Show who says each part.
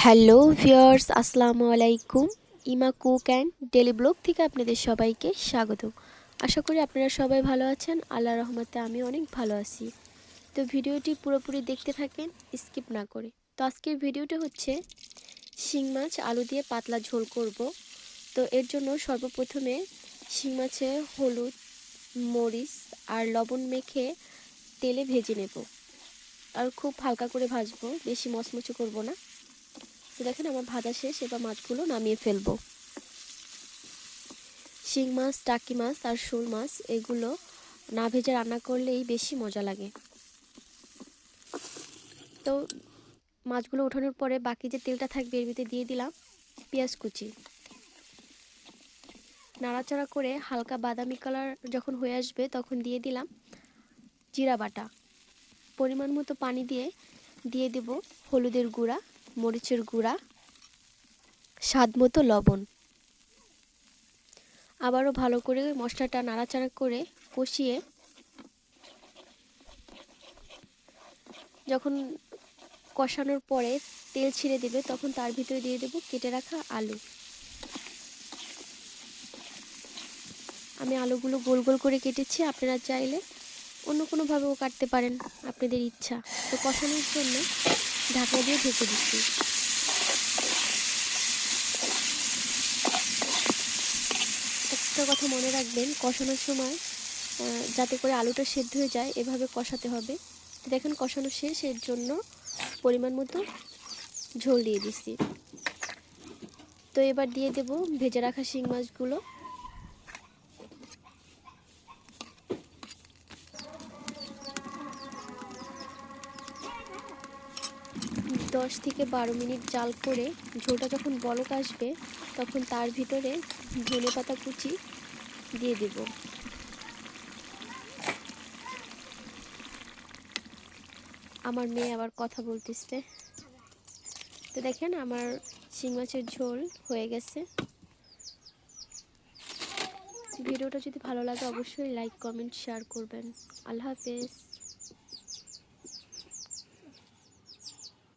Speaker 1: Hello viewers, আসসালামু আলাইকুম। ইমা কুক অ্যান্ড ডেলি ব্লগ থেকে আপনাদের সবাইকে স্বাগত। আশা করি আপনারা সবাই ভালো আছেন। আল্লাহর রহমতে আমি অনেক ভালো আছি। তো ভিডিওটি পুরোপুরি দেখতে থাকেন, স্কিপ না করে। তো আজকের ভিডিওটা হচ্ছে শিং মাছ আলু দিয়ে পাতলা ঝোল করব। তো এর জন্য সর্বপ্রথমে শিং মাছে হলুদ, মরিচ আর লবণ মেখে তেলে ভেজে নেব। আর খুব হালকা করে ভাজবো, বেশি মচমচে করব না। তো দেখেন আমার ভাজা শেষ, এবার মাছগুলো নামিয়ে ফেলবো। শিং মাছ, টাকি মাছ আর শোল মাছ এগুলো না ভেজে রান্না করলেই বেশি মজা লাগে। তো মাছগুলো ওঠানোর পরে বাকি যে তেলটা থাকবে এর ভিতরে দিয়ে দিলাম পেঁয়াজ কুচি। নাড়াচাড়া করে হালকা বাদামি কালার যখন হয়ে আসবে তখন দিয়ে দিলাম জিরা বাটা। পরিমাণ মতো পানি দিয়ে দেব হলুদের গুঁড়া, মরিচের গুঁড়া, স্বাদ মতো লবণ। আবারও ভালো করে মশলাটা নাড়াচাড়া করে কষিয়ে যখন কষানোর পরে তেল ছেড়ে দেবে তখন তার ভিতরে দিয়ে দেব কেটে রাখা আলু। আমি আলুগুলো গোল গোল করে কেটেছি, আপনারা চাইলে অন্য কোনোভাবেও কাটতে পারেন, আপনাদের ইচ্ছা। তো কষানোর জন্য ঢাকনা দিয়ে ঢেকে দিচ্ছি। একটা কথা মনে রাখবেন, কষানোর সময় যাতে করে আলুটা সেদ্ধ হয়ে যায় এভাবে কষাতে হবে। দেখেন কষানো শেষ, এর জন্য পরিমাণ মতো ঝোল দিয়ে দিচ্ছি। তো এবার দিয়ে দেব ভেজে রাখা শিং মাছগুলো। দশ থেকে 12 মিনিট জাল করে ঝোলটা যখন বলক আসবে তখন তার ভিতরে ধনেপাতা কুচি দিয়ে দেব। আমার মেয়ে আবার কথা বলতেছে। তো দেখেন আমার শিং মাছের ঝোল হয়ে গেছে। ভিডিওটা যদি ভালো লাগে অবশ্যই লাইক, কমেন্ট, শেয়ার করবেন। আল্লাহ হাফেজ।